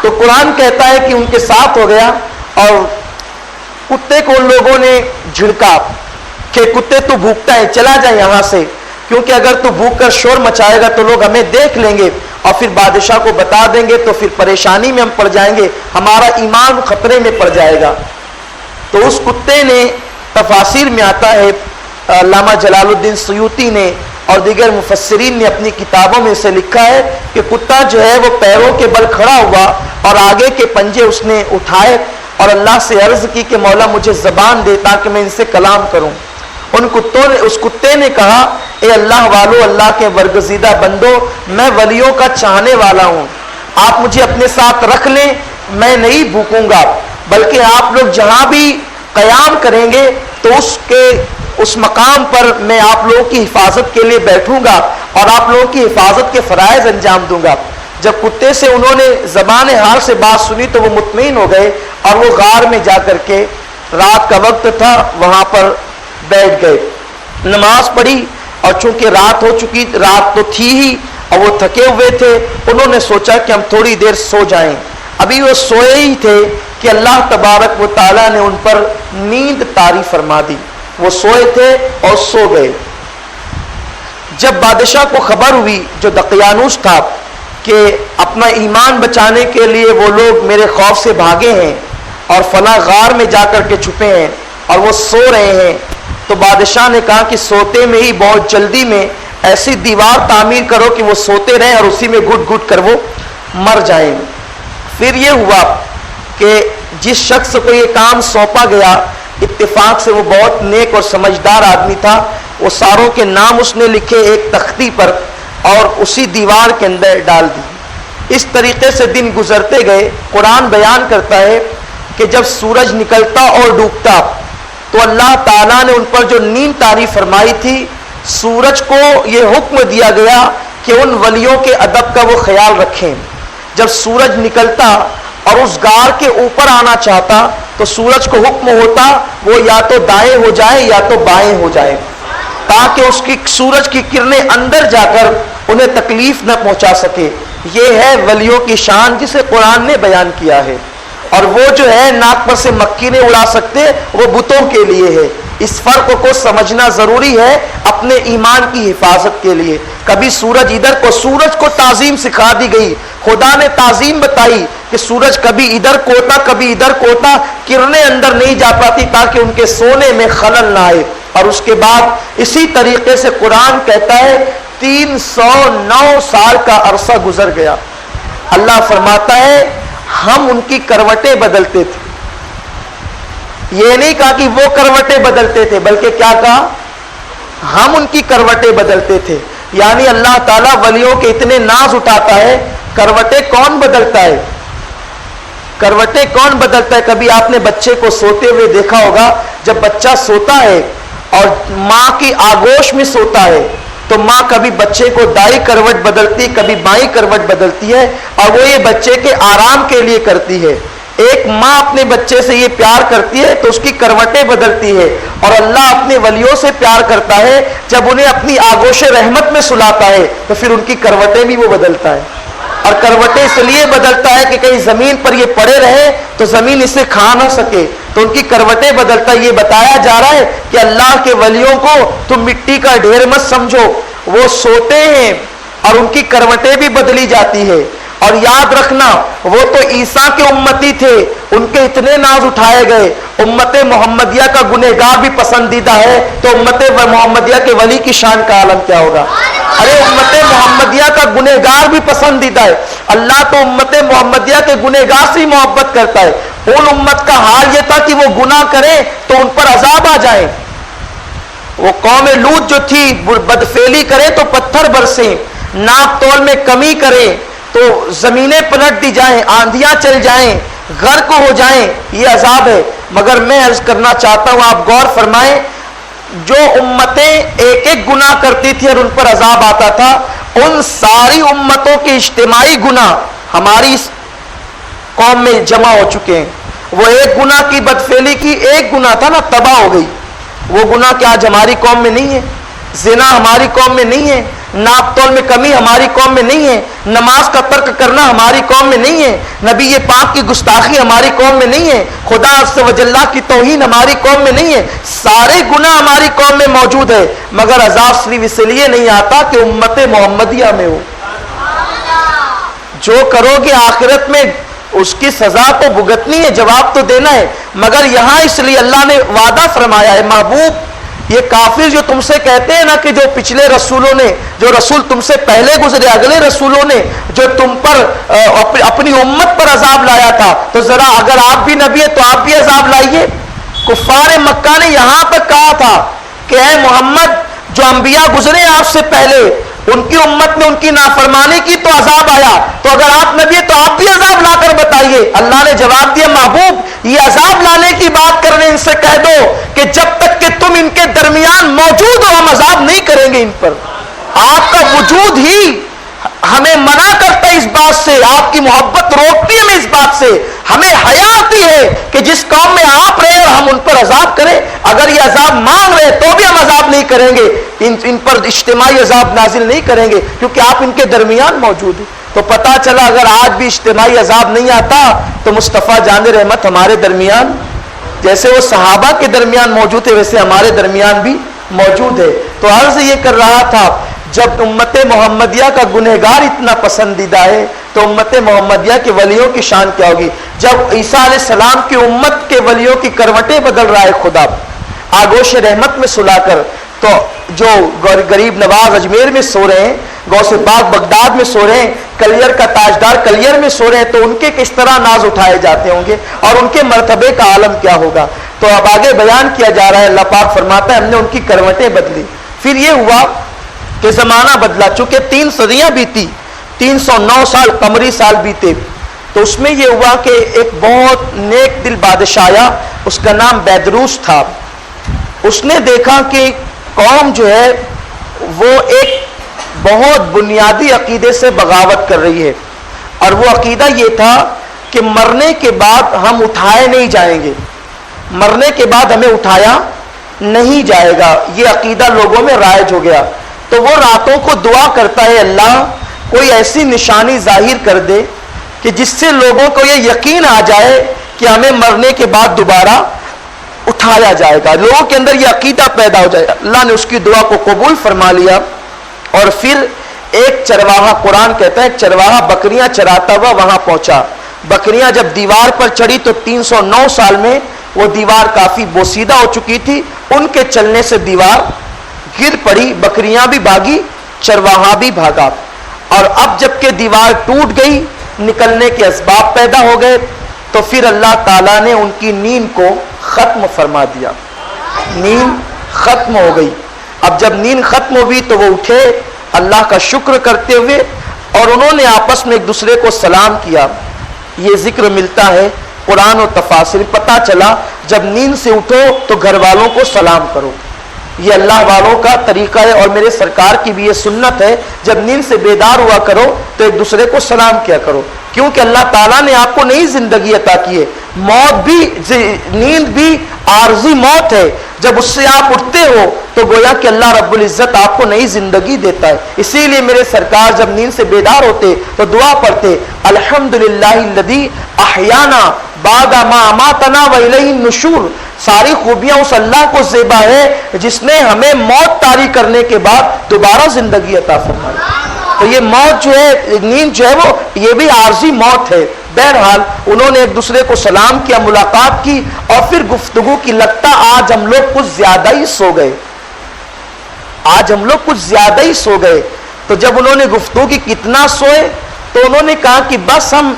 تو قرآن کہتا ہے کہ ان کے ساتھ ہو گیا، اور کتے کو ان لوگوں نے جھڑکا کہ کتے تو بھوکتا ہے، چلا جائے یہاں سے، کیونکہ اگر تو بھوک کر شور مچائے گا تو لوگ ہمیں دیکھ لیں گے اور پھر بادشاہ کو بتا دیں گے، تو پھر پریشانی میں ہم پڑ جائیں گے، ہمارا ایمان خطرے میں پڑ جائے گا. تو اس کتے نے، تفاسیر میں آتا ہے، علامہ جلال الدین سیوطی نے اور دیگر مفسرین نے اپنی کتابوں میں اسے لکھا ہے کہ کتا جو ہے وہ پیروں کے بل کھڑا ہوا اور آگے کے پنجے اس نے اٹھائے اور اللہ سے عرض کی کہ مولا مجھے زبان دے تاکہ میں ان سے کلام کروں. اس کتے نے کہا، اے اللہ والو، اللہ کے برگزیدہ بندو، میں ولیوں کا چاہنے والا ہوں، آپ مجھے اپنے ساتھ رکھ لیں، میں نہیں بھوکوں گا، بلکہ آپ لوگ جہاں بھی قیام کریں گے تو اس مقام پر میں آپ لوگوں کی حفاظت کے لیے بیٹھوں گا اور آپ لوگوں کی حفاظت کے فرائض انجام دوں گا. جب کتے سے انہوں نے زبان حال سے بات سنی تو وہ مطمئن ہو گئے اور وہ غار میں جا کر کے، رات کا وقت تھا، وہاں پر بیٹھ گئے، نماز پڑھی. اور چونکہ رات تو تھی ہی اور وہ تھکے ہوئے تھے، انہوں نے سوچا کہ ہم تھوڑی دیر سو جائیں. ابھی وہ سوئے ہی تھے کہ اللہ تبارک و تعالیٰ نے ان پر نیند طاری فرما دی. وہ سوئے تھے اور سو گئے. جب بادشاہ کو خبر ہوئی، جو دقیانوس تھا، کہ اپنا ایمان بچانے کے لیے وہ لوگ میرے خوف سے بھاگے ہیں اور فلاں غار میں جا کر کے چھپے ہیں اور وہ سو رہے ہیں، تو بادشاہ نے کہا کہ سوتے میں ہی بہت جلدی میں ایسی دیوار تعمیر کرو کہ وہ سوتے رہیں اور اسی میں گھٹ گھٹ کر وہ مر جائیں. پھر یہ ہوا کہ جس شخص کو یہ کام سونپا گیا، اتفاق سے وہ بہت نیک اور سمجھدار آدمی تھا. وہ ساروں کے نام اس نے لکھے ایک تختی پر اور اسی دیوار کے اندر ڈال دی. اس طریقے سے دن گزرتے گئے. قرآن بیان کرتا ہے کہ جب سورج نکلتا اور ڈوبتا تو اللہ تعالیٰ نے ان پر جو نیند طاری فرمائی تھی، سورج کو یہ حکم دیا گیا کہ ان ولیوں کے ادب کا وہ خیال رکھیں. جب سورج نکلتا اور اس غار کے اوپر آنا چاہتا تو سورج کو حکم ہوتا وہ یا تو دائیں ہو جائے یا تو بائیں ہو جائے، تاکہ اس کی سورج کی کرنیں اندر جا کر انہیں تکلیف نہ پہنچا سکے. یہ ہے ولیوں کی شان جسے قرآن نے بیان کیا ہے. اور وہ جو ہے ناک پر سے مکھی نہیں اڑا سکتے، وہ بتوں کے لیے ہے. اس فرق کو سمجھنا ضروری ہے اپنے ایمان کی حفاظت کے لیے. کبھی سورج کو تعظیم سکھا دی گئی، خدا نے تعظیم بتائی کہ سورج کبھی ادھر کو ہوتا کبھی ادھر کو ہوتا، کرنیں اندر نہیں جا پاتی تاکہ ان کے سونے میں خلل نہ آئے. اور اس کے بعد اسی طریقے سے قرآن کہتا ہے 309 سال کا عرصہ گزر گیا. اللہ فرماتا ہے ہم ان کی کروٹیں بدلتے تھے. یہ نہیں کہا کہ وہ کروٹیں بدلتے تھے، بلکہ کیا کہا؟ ہم ان کی کروٹیں بدلتے تھے. یعنی اللہ تعالیٰ ولیوں کے اتنے ناز اٹھاتا ہے. کروٹیں کون بدلتا ہے؟ کروٹیں کون بدلتا ہے؟ کبھی آپ نے بچے کو سوتے ہوئے دیکھا ہوگا. جب بچہ سوتا ہے اور ماں کی آغوش میں سوتا ہے تو ماں کبھی بچے کو دائیں کروٹ بدلتی، کبھی بائیں کروٹ بدلتی ہے، اور وہ یہ بچے کے آرام کے لیے کرتی ہے. ایک ماں اپنے بچے سے یہ پیار کرتی ہے تو اس کی کروٹیں بدلتی ہے. اور اللہ اپنے ولیوں سے پیار کرتا ہے، جب انہیں اپنی آغوش رحمت میں سلاتا ہے تو پھر ان کی کروٹیں بھی وہ بدلتا ہے. اور کروٹیں اس لیے بدلتا ہے کہ کہیں زمین پر یہ پڑے رہے تو زمین اسے کھا نہ سکے، تو ان کی کروٹیں بدلتا ہے. یہ بتایا جا رہا ہے کہ اللہ کے ولیوں کو تم مٹی کا ڈھیر مت سمجھو. وہ سوتے ہیں اور ان کی کروٹیں بھی بدلی جاتی ہے. اور یاد رکھنا وہ تو عیسیٰ کے امتی تھے، ان کے اتنے ناز اٹھائے گئے. امت محمدیہ کا گنہگار بھی پسندیدہ ہے تو امت محمدیہ کے ولی کی شان کا عالم کیا ہوگا؟ ارے امت محمدیہ کا گنہگار بھی پسندیدہ ہے. اللہ تو امت محمدیہ کے گنہگار سے ہی محبت کرتا ہے. ان امت کا حال یہ تھا کہ وہ گناہ کریں تو ان پر عذاب آ جائے. وہ قوم لوط جو تھی بدفعلی کرے تو پتھر برسیں، ناپ تول میں کمی کرے تو زمینیں پلٹ دی جائیں، آندھیاں چل جائیں، غرق ہو جائیں، یہ عذاب ہے. مگر میں عرض کرنا چاہتا ہوں، آپ غور فرمائیں، جو امتیں ایک ایک گناہ کرتی تھی اور ان پر عذاب آتا تھا، ان ساری امتوں کے اجتماعی گناہ ہماری اس قوم میں جمع ہو چکے ہیں. وہ ایک گناہ کی بدفعلی کی، ایک گناہ تھا نا، تباہ ہو گئی. وہ گناہ کیا آج ہماری قوم میں نہیں ہے؟ زنا ہماری قوم میں نہیں ہے، ناپ تول میں کمی ہماری قوم میں نہیں ہے، نماز کا ترک کرنا ہماری قوم میں نہیں ہے، نبی پاک کی گستاخی ہماری قوم میں نہیں ہے، خدا عز و جل کی توہین ہماری قوم میں نہیں ہے. سارے گناہ ہماری قوم میں موجود ہے، مگر عذاب صرف اس لیے نہیں آتا کہ امت محمدیہ میں ہو. جو کرو گے آخرت میں اس کی سزا تو بھگتنی ہے، جواب تو دینا ہے. مگر یہاں اس لیے اللہ نے وعدہ فرمایا ہے، محبوب یہ کافر جو تم سے کہتے ہیں نا کہ جو پچھلے رسولوں نے، جو رسول تم سے پہلے گزرے، اگلے رسولوں نے جو تم پر اپنی امت پر عذاب لایا تھا، تو ذرا اگر آپ بھی نبی ہے تو آپ بھی عذاب لائیے. کفار مکہ نے یہاں تک کہا تھا کہ اے محمد جو انبیاء گزرے آپ سے پہلے ان کی امت نے ان کی نافرمانی کی تو عذاب آیا، تو اگر آپ نبی تو آپ بھی عذاب لا کر بتائیے. اللہ نے جواب دیا، محبوب یہ عذاب لانے کی بات کر رہے ہیں، ان سے کہہ دو کہ جب تک کہ تم ان کے درمیان موجود ہو ہم عذاب نہیں کریں گے ان پر. آپ کا وجود ہی ہمیں منع کرتا ہے اس بات سے، آپ کی محبت روکتی ہے ہمیں اس بات سے. ہمیں حیا آتی ہے کہ جس قوم میں آپ رہے اور ہم ان پر عذاب کریں. اگر یہ عذاب مانگ رہے تو بھی ہم عذاب نہیں کریں گے، ان پر اجتماعی عذاب نازل نہیں کریں گے کیونکہ آپ ان کے درمیان موجود ہیں. تو پتہ چلا اگر آج بھی اجتماعی عذاب نہیں آتا تو مصطفیٰ جان رحمت ہمارے درمیان جیسے وہ صحابہ کے درمیان موجود ہے ویسے ہمارے درمیان بھی موجود ہے. تو عرض یہ کر رہا تھا، جب امت محمدیہ کا گنہگار اتنا پسندیدہ ہے تو امت محمدیہ کے ولیوں کی شان کیا ہوگی. جب عیسیٰ علیہ السلام کی امت کے ولیوں کی کروٹیں بدل رہا ہے خدا آگوش رحمت میں سلا کر، تو جو غریب نواز اجمیر میں سو رہے ہیں، غوث پاک بغداد میں سو رہے ہیں، کلیر کا تاجدار کلیر میں سو رہے ہیں، تو ان کے کس طرح ناز اٹھائے جاتے ہوں گے اور ان کے مرتبے کا عالم کیا ہوگا. تو اب آگے بیان کیا جا رہا ہے، اللہ پاک فرماتا ہے ہم نے ان کی کروٹیں بدلی. پھر یہ ہوا کہ زمانہ بدلا، چونکہ 3 صدیاں بیتی، 309 سال قمری سال بیتے، تو اس میں یہ ہوا کہ ایک بہت نیک دل بادشاہ آیا، اس کا نام بیدروس تھا. اس نے دیکھا کہ قوم جو ہے وہ ایک بہت بنیادی عقیدے سے بغاوت کر رہی ہے، اور وہ عقیدہ یہ تھا کہ مرنے کے بعد ہم اٹھائے نہیں جائیں گے، مرنے کے بعد ہمیں اٹھایا نہیں جائے گا. یہ عقیدہ لوگوں میں رائج ہو گیا. تو وہ راتوں کو دعا کرتا ہے، اللہ کوئی ایسی نشانی ظاہر کر دے کہ جس سے لوگوں کو یہ یقین آ جائے کہ ہمیں مرنے کے بعد دوبارہ اٹھایا جائے گا، لوگوں کے اندر یہ عقیدہ پیدا ہو جائے. اللہ نے اس کی دعا کو قبول فرما لیا. اور پھر ایک چرواہا، قرآن کہتا ہے ایک چرواہا بکریاں چراتا ہوا وہاں پہنچا. بکریاں جب دیوار پر چڑھی تو 309 سال میں وہ دیوار کافی بوسیدہ ہو چکی تھی، ان کے چلنے سے دیوار گر پڑی، بکریاں بھی بھاگی، چرواہا بھی بھاگا. اور اب جب کہ دیوار ٹوٹ گئی نکلنے کے اسباب پیدا ہو گئے تو پھر اللہ تعالیٰ نے ان کی نیند کو ختم فرما دیا، نیند ختم ہو گئی۔ اب جب نیند ختم ہوئی تو وہ اٹھے اللہ کا شکر کرتے ہوئے، اور انہوں نے آپس میں ایک دوسرے کو سلام کیا۔ یہ ذکر ملتا ہے قرآن و تفاسیر، پتہ چلا جب نیند سے اٹھو تو گھر والوں کو سلام کرو، یہ اللہ والوں کا طریقہ ہے، اور میرے سرکار کی بھی یہ سنت ہے، جب نیند سے بیدار ہوا کرو تو ایک دوسرے کو سلام کیا کرو، کیونکہ اللہ تعالیٰ نے آپ کو نئی زندگی عطا کی ہے۔ موت بھی، نیند بھی عارضی موت ہے، جب اس سے آپ اٹھتے ہو تو گویا کہ اللہ رب العزت آپ کو نئی زندگی دیتا ہے۔ اسی لیے میرے سرکار جب نیند سے بیدار ہوتے تو دعا پڑھتے، الحمدللہ الذی احیانا بعد ما اماتنا والیہ النشور۔ ساری خوبیاں اس اللہ کو زیبا ہے جس نے ہمیں موت طاری کرنے کے بعد دوبارہ زندگی عطا فرمائی۔ تو یہ موت جو ہے، نیند جو ہے، وہ یہ بھی عارضی موت ہے۔ بہرحال انہوں نے ایک دوسرے کو سلام کیا، ملاقات کی، اور پھر گفتگو کی۔ لگتا آج ہم لوگ کچھ زیادہ ہی سو گئے، آج ہم لوگ کچھ زیادہ ہی سو گئے۔ تو جب انہوں نے گفتگو کی کتنا سوئے تو انہوں نے کہا کہ بس ہم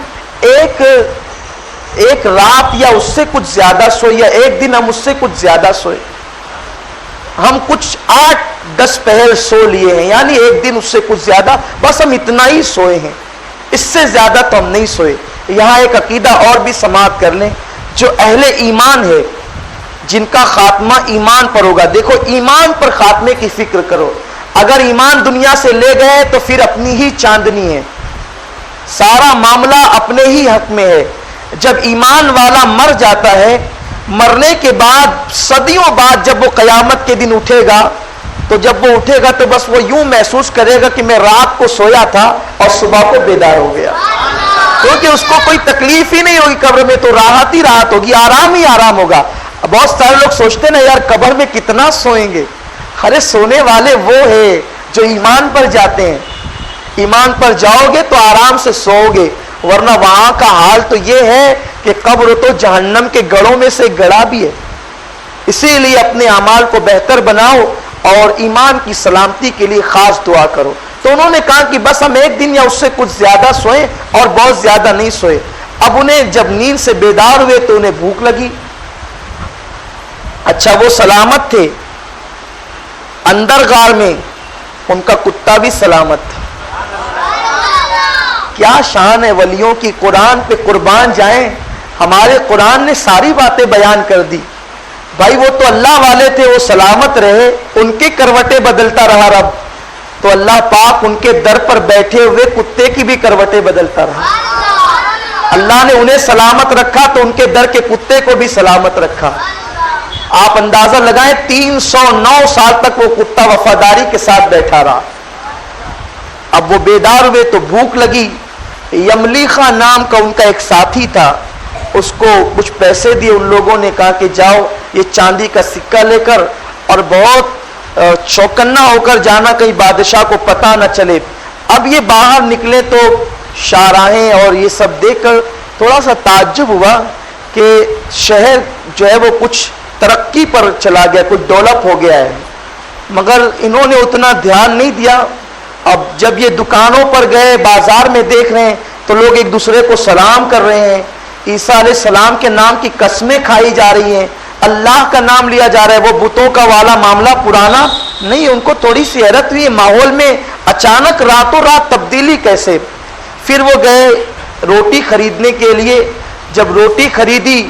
ایک رات یا اس سے کچھ زیادہ سوئے، یا ایک دن ہم اس سے کچھ زیادہ سوئے، ہم کچھ 8-10 پہر سو لیے ہیں، یعنی ایک دن اس سے کچھ زیادہ، بس ہم اتنا ہی سوئے ہیں، اس سے زیادہ تو ہم نہیں سوئے۔ یہاں ایک عقیدہ اور بھی سماعت کر لیں، جو اہل ایمان ہے، جن کا خاتمہ ایمان پر ہوگا۔ دیکھو ایمان پر خاتمے کی فکر کرو، اگر ایمان دنیا سے لے گئے تو پھر اپنی ہی چاندنی ہے، سارا معاملہ اپنے ہی حق میں ہے۔ جب ایمان والا مر جاتا ہے، مرنے کے بعد صدیوں بعد جب وہ قیامت کے دن اٹھے گا، تو جب وہ اٹھے گا تو بس وہ یوں محسوس کرے گا کہ میں رات کو سویا تھا اور صبح کو بیدار ہو گیا، کیونکہ اس کو کوئی تکلیف ہی نہیں ہوگی قبر میں، تو راحت ہی راحت ہوگی، آرام ہی آرام ہوگا۔ بہت سارے لوگ سوچتے نا یار قبر میں کتنا سوئیں گے، ارے سونے والے وہ ہیں جو ایمان پر جاتے ہیں، ایمان پر جاؤ گے تو آرام سے سوؤ گے، ورنہ وہاں کا حال تو یہ ہے کہ قبر تو جہنم کے گڑھوں میں سے گڑھا بھی ہے۔ اسی لیے اپنے اعمال کو بہتر بناؤ اور ایمان کی سلامتی کے لیے خاص دعا کرو۔ تو انہوں نے کہا کہ بس ہم ایک دن یا اس سے کچھ زیادہ سوئے، اور بہت زیادہ نہیں سوئے۔ اب انہیں جب نیند سے بیدار ہوئے تو انہیں بھوک لگی۔ اچھا وہ سلامت تھے، اندر غار میں ان کا کتا بھی سلامت تھا۔ کیا شان ہے ولیوں کی، قرآن پہ قربان جائیں۔ ہمارے قرآن نے ساری باتیں بیان کر دی۔ بھائی وہ تو اللہ والے تھے، وہ سلامت رہے، ان کے کروٹیں بدلتا رہا رب، تو اللہ پاک ان کے در پر بیٹھے ہوئے کتے کی بھی کروٹیں بدلتا رہا۔ اللہ نے انہیں سلامت رکھا تو ان کے در کے کتے کو بھی سلامت رکھا۔ آپ اندازہ لگائیں 309 سال تک وہ کتا وفاداری کے ساتھ بیٹھا رہا۔ اب وہ بیدار ہوئے تو بھوک لگی۔ یملیخا نام کا ان کا ایک ساتھی تھا، اس کو کچھ پیسے دیے، ان لوگوں نے کہا کہ جاؤ یہ چاندی کا سکہ لے کر اور بہت چوکنا ہو کر جانا، کہیں بادشاہ کو پتہ نہ چلے۔ اب یہ باہر نکلے تو شاہراہیں اور یہ سب دیکھ کر تھوڑا سا تعجب ہوا کہ شہر جو ہے وہ کچھ ترقی پر چلا گیا، کچھ ڈیولپ ہو گیا ہے، مگر انہوں نے اتنا دھیان نہیں دیا۔ اب جب یہ دکانوں پر گئے، بازار میں دیکھ رہے ہیں تو لوگ ایک دوسرے کو سلام کر رہے ہیں، عیسیٰ علیہ السلام کے نام کی قسمیں کھائی جا رہی ہیں، اللہ کا نام لیا جا رہا ہے، وہ بتوں کا والا معاملہ پرانا نہیں۔ ان کو تھوڑی سی حیرت ہوئی، ماحول میں اچانک راتوں رات تبدیلی کیسے۔ پھر وہ گئے روٹی خریدنے کے لیے، جب روٹی خریدی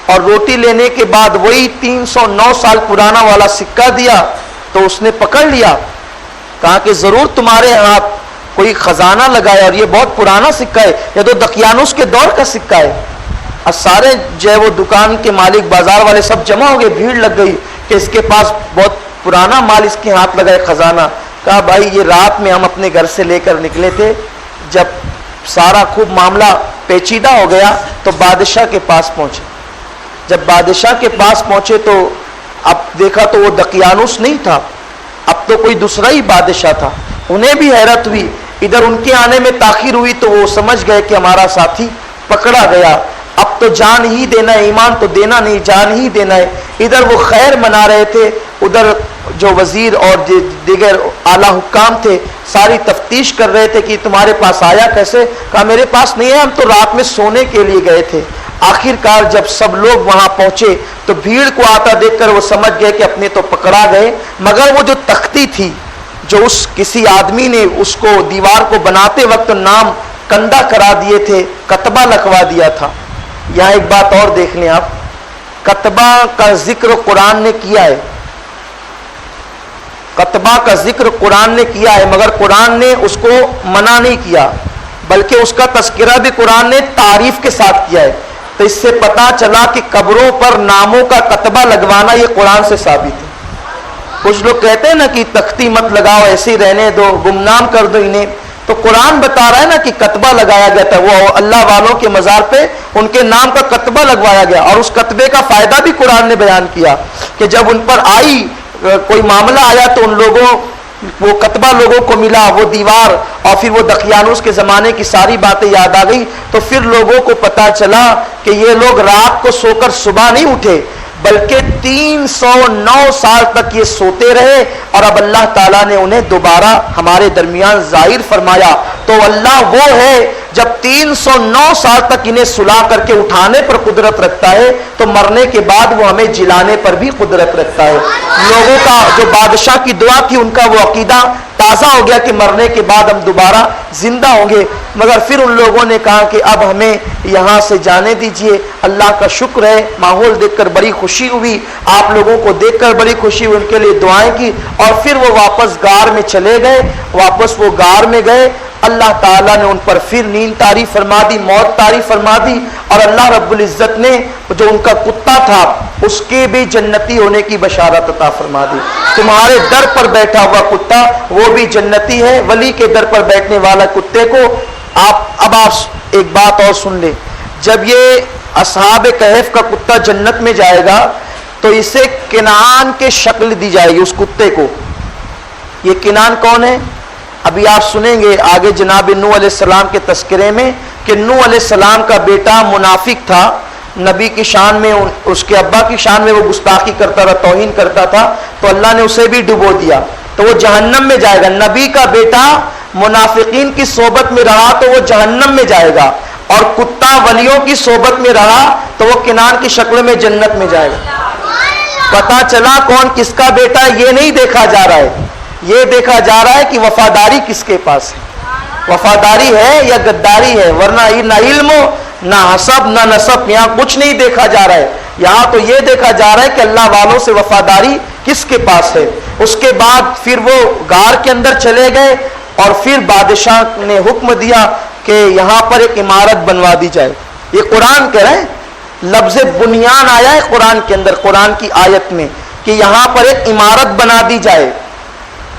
اور روٹی لینے کے بعد وہی 309 سال پرانا والا سکہ دیا تو اس نے پکڑ لیا، کہا کہ ضرور تمہارے ہاتھ کوئی خزانہ لگا ہے، اور یہ بہت پرانا سکہ ہے، یہ تو دقیانوس کے دور کا سکہ ہے۔ اور سارے جو ہے وہ دکان کے مالک، بازار والے سب جمع ہو گئے، بھیڑ لگ گئی کہ اس کے پاس بہت پرانا مال اس کے ہاتھ لگا ہے، خزانہ۔ کہا بھائی یہ رات میں ہم اپنے گھر سے لے کر نکلے تھے، جب سارا خوب معاملہ پیچیدہ ہو گیا تو بادشاہ کے پاس پہنچے۔ جب بادشاہ کے پاس پہنچے تو اب دیکھا تو وہ دقیانوس نہیں تھا، اب تو کوئی دوسرا ہی بادشاہ تھا۔ انہیں بھی حیرت ہوئی، ادھر ان کے آنے میں تاخیر ہوئی تو وہ سمجھ گئے کہ ہمارا ساتھی پکڑا گیا، اب تو جان ہی دینا ہے، ایمان تو دینا نہیں، جان ہی دینا ہے۔ ادھر وہ خیر منا رہے تھے، ادھر جو وزیر اور دیگر اعلیٰ حکام تھے ساری تفتیش کر رہے تھے کہ تمہارے پاس آیا کیسے؟ کہا میرے پاس نہیں ہے، ہم تو رات میں سونے کے لیے گئے تھے۔ آخر کار جب سب لوگ وہاں پہنچے تو بھیڑ کو آتا دیکھ کر وہ سمجھ گئے کہ اپنے تو پکڑا گئے، مگر وہ جو تختی تھی جو اس کسی آدمی نے اس کو دیوار کو بناتے وقت نام کندہ کرا دیے تھے، کتبہ لکھوا دیا تھا۔ یہاں ایک بات اور دیکھ لیں آپ، کتبہ کا ذکر قرآن نے کیا ہے، کتبہ کا ذکر قرآن نے کیا ہے، مگر قرآن نے اس کو منع نہیں کیا، بلکہ اس کا تذکرہ بھی قرآن نے تعریف کے ساتھ کیا ہے۔ تو اس سے پتا چلا کہ قبروں پر ناموں کا کتبہ لگوانا یہ قرآن سے ثابت ہے۔ کچھ لوگ کہتے ہیں نا کہ تختی مت لگاؤ، ایسے ہی رہنے دو، گمنام کر دو انہیں، تو قرآن بتا رہا ہے نا کہ کتبہ لگایا گیا تھا، وہ اللہ والوں کے مزار پہ ان کے نام کا کتبہ لگوایا گیا، اور اس کتبے کا فائدہ بھی قرآن نے بیان کیا کہ جب ان پر کوئی معاملہ آیا تو ان لوگوں وہ کتبہ لوگوں کو ملا، وہ دیوار، اور پھر وہ دقیانوس کے زمانے کی ساری باتیں یاد آ گئی، تو پھر لوگوں کو پتا چلا کہ یہ لوگ رات کو سو کر صبح نہیں اٹھے، بلکہ 309 سال تک یہ سوتے رہے، اور اب اللہ تعالیٰ نے انہیں دوبارہ ہمارے درمیان ظاہر فرمایا۔ تو اللہ وہ ہے جب 309 سال تک انہیں سلا کر کے اٹھانے پر قدرت رکھتا ہے، تو مرنے کے بعد وہ ہمیں جلانے پر بھی قدرت رکھتا ہے۔ لوگوں کا جو بادشاہ کی دعا تھی ان کا وہ عقیدہ تازہ ہو گیا کہ مرنے کے بعد ہم دوبارہ زندہ ہوں گے، مگر پھر ان لوگوں نے کہا کہ اب ہمیں یہاں سے جانے دیجئے۔ اللہ کا شکر ہے، ماحول دیکھ کر بڑی خوشی ہوئی، آپ لوگوں کو دیکھ کر بڑی خوشی ہوئی، ان کے لیے دعائیں کی، اور پھر وہ واپس غار میں چلے گئے۔ واپس وہ غار میں گئے، اللہ تعالیٰ نے ان پر پھر نیند طاری فرما دی، موت طاری فرما دی، اور اللہ رب العزت نے جو ان کا کتا تھا اس کے بھی جنتی ہونے کی بشارت عطا فرما دی۔ تمہارے در پر بیٹھا ہوا کتا وہ بھی جنتی ہے، ولی کے در پر بیٹھنے والا کتے کو اب آپ ایک بات اور سن لیں، جب یہ اصحاب کہف کا کتا جنت میں جائے گا تو اسے کنعان کے شکل دی جائے گی اس کتے کو۔ یہ کنعان کون ہے؟ ابھی آپ سنیں گے آگے جناب نوح علیہ السلام کے تذکرے میں کہ نوح علیہ السلام کا بیٹا منافق تھا، نبی کی شان میں، اس کے ابا کی شان میں وہ گستاخی کرتا رہا، توہین کرتا تھا، تو اللہ نے اسے بھی ڈبو دیا، تو وہ جہنم میں جائے گا۔ نبی کا بیٹا منافقین کی صحبت میں رہا تو وہ جہنم میں جائے گا، اور کتا ولیوں کی صحبت میں رہا تو وہ کنعان کی شکل میں جنت میں جائے گا۔ پتا چلا کون کس کا بیٹا ہے، یہ نہیں دیکھا جا رہا ہے، یہ دیکھا جا رہا ہے کہ وفاداری کس کے پاس ہے، وفاداری ہے یا غداری ہے، ورنہ نہ علم نہ حسب نہ نسب یہاں کچھ نہیں دیکھا جا رہا ہے، یہاں تو یہ دیکھا جا رہا ہے کہ اللہ والوں سے وفاداری کس کے پاس ہے۔ اس کے بعد پھر وہ غار کے اندر چلے گئے، اور پھر بادشاہ نے حکم دیا کہ یہاں پر ایک عمارت بنوا دی جائے۔ یہ قرآن کہہ رہے ہیں، لفظ بنیان آیا ہے قرآن کے اندر، قرآن کی آیت میں کہ یہاں پر ایک عمارت بنا دی جائے۔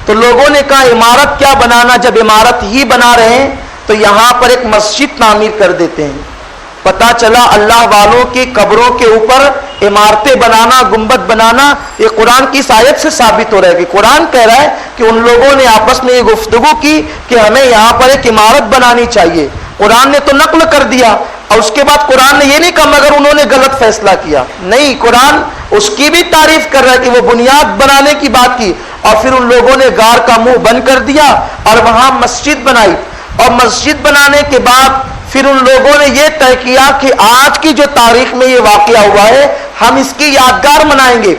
تو لوگوں نے کہا عمارت کیا بنانا، جب عمارت ہی بنا رہے ہیں تو یہاں پر ایک مسجد تعمیر کر دیتے ہیں۔ پتا چلا اللہ والوں کی قبروں کے اوپر عمارتیں بنانا، گنبد بنانا، یہ قرآن کی اس آیت سے ثابت ہو رہا ہے کہ قرآن کہہ رہا ہے کہ ان لوگوں نے آپس میں یہ گفتگو کی کہ ہمیں یہاں پر ایک عمارت بنانی چاہیے۔ قرآن نے تو نقل کر دیا، اور اس کے بعد قرآن نے یہ نہیں کہا مگر انہوں نے غلط فیصلہ کیا، نہیں، قرآن اس کی بھی تعریف کر رہا ہے کہ وہ بنیاد بنانے کی بات کی، اور پھر ان لوگوں نے غار کا منہ بند کر دیا اور وہاں مسجد بنائی، اور مسجد بنانے کے بعد پھر ان لوگوں نے یہ طے کیا کہ آج کی جو تاریخ میں یہ واقعہ ہوا ہے ہم اس کی یادگار منائیں گے،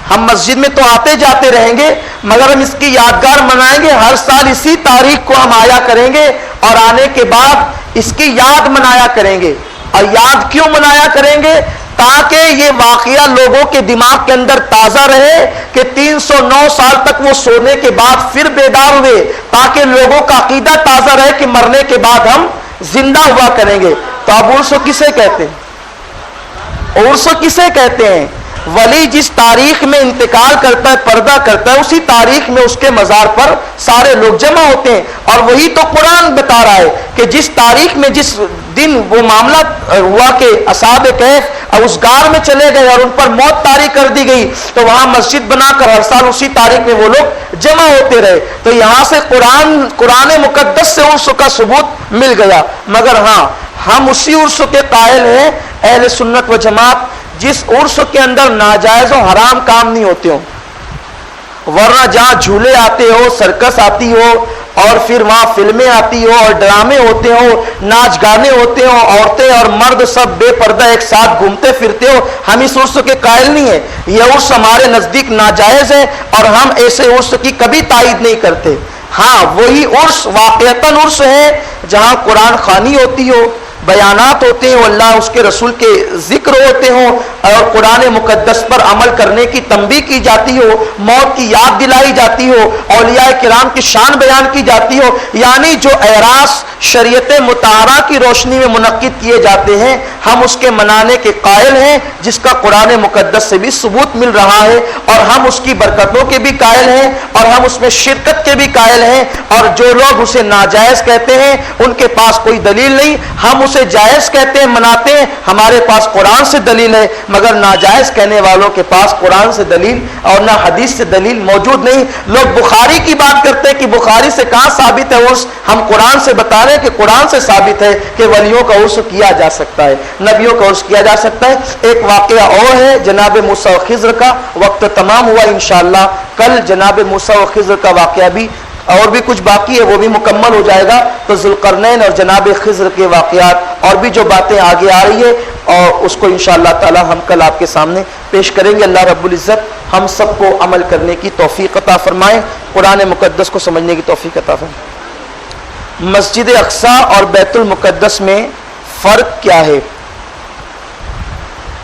ہم مسجد میں تو آتے جاتے رہیں گے مگر ہم اس کی یادگار منائیں گے، ہر سال اسی تاریخ کو ہم آیا کریں گے، اور آنے کے بعد اس کی یاد منایا کریں گے۔ اور یاد کیوں منایا کریں گے؟ تاکہ یہ واقعہ لوگوں کے دماغ کے اندر تازہ رہے کہ 309 سال تک وہ سونے کے بعد پھر بیدار ہوئے، تاکہ لوگوں کا عقیدہ تازہ رہے کہ مرنے کے بعد ہم زندہ ہوا کریں گے۔ تو اب عرس کسے کہتے ہیں؟ عرس کسے کہتے ہیں؟ ولی جس تاریخ میں انتقال کرتا ہے، پردہ کرتا ہے، اسی تاریخ میں اس کے مزار پر سارے لوگ جمع ہوتے ہیں، اور وہی تو قرآن بتا رہا ہے کہ جس تاریخ میں جس دن وہ معاملہ ہوا کہ اصحاب کہف اس غار میں چلے گئے اور ان پر موت طاری کر دی گئی، تو وہاں مسجد بنا کر ہر سال اسی تاریخ میں وہ لوگ جمع ہوتے رہے۔ تو یہاں سے قرآن مقدس سے عرس کا ثبوت مل گیا، مگر ہاں ہم اسی عرس کے قائل ہیں اہل سنت و جماعت جس عرس کے اندر ناجائز و حرام کام نہیں ہوتے ہوں، ورنہ جہاں جھولے آتے ہو، سرکس آتی ہو، اور پھر وہاں فلمیں آتی ہو اور ڈرامے ہوتے ہو، ناچ گانے ہوتے ہو، عورتیں اور مرد سب بے پردہ ایک ساتھ گھومتے پھرتے ہو، ہم اس عرس کے قائل نہیں ہیں. یہ عرس ہمارے نزدیک ناجائز ہے اور ہم ایسے عرس کی کبھی تائید نہیں کرتے. ہاں وہی عرس واقعتاً عرس ہے جہاں قرآن خوانی ہوتی ہو، بیانات ہوتے ہیں، اللہ اس کے رسول کے ذکر ہوتے ہوں، اور قرآن مقدس پر عمل کرنے کی تنبیہ کی جاتی ہو، موت کی یاد دلائی جاتی ہو، اولیاء کرام کی شان بیان کی جاتی ہو. یعنی جو اعراس شریعت مطہرہ کی روشنی میں منعقد کیے جاتے ہیں ہم اس کے منانے کے قائل ہیں، جس کا قرآن مقدس سے بھی ثبوت مل رہا ہے، اور ہم اس کی برکتوں کے بھی قائل ہیں، اور ہم اس میں شرکت کے بھی قائل ہیں. اور جو لوگ اسے ناجائز کہتے ہیں ان کے پاس کوئی دلیل نہیں، ہم اسے جائز کہتے ہیں، مناتے ہیں، ہمارے پاس قرآن سے دلیل ہے. مگر ناجائز کہنے والوں کے پاس قرآن سے دلیل اور نہ حدیث سے دلیل موجود نہیں. لوگ بخاری کی بات کرتے ہیں کہ بخاری سے کہاں ثابت ہے عرس، ہم قرآن سے بتا رہے ہیں کہ قرآن سے ثابت ہے کہ ولیوں کا عرس کیا جا سکتا ہے، نبیوں کا عرس کیا جا سکتا ہے. ایک واقعہ اور ہے جناب موسیٰ و خضر کا. وقت تمام ہوا، انشاءاللہ کل جناب موسیٰ و خضر کا واقعہ بھی اور بھی کچھ باقی ہے وہ بھی مکمل ہو جائے گا. تو ذوالقرنین اور جناب خضر کے واقعات اور بھی جو باتیں آگے آ رہی ہے اور اس کو انشاءاللہ تعالی ہم کل آپ کے سامنے پیش کریں گے. اللہ رب العزت ہم سب کو عمل کرنے کی توفیق عطا فرمائے، قرآن مقدس کو سمجھنے کی توفیق عطا فرمائے. مسجد اقصی اور بیت المقدس میں فرق کیا ہے؟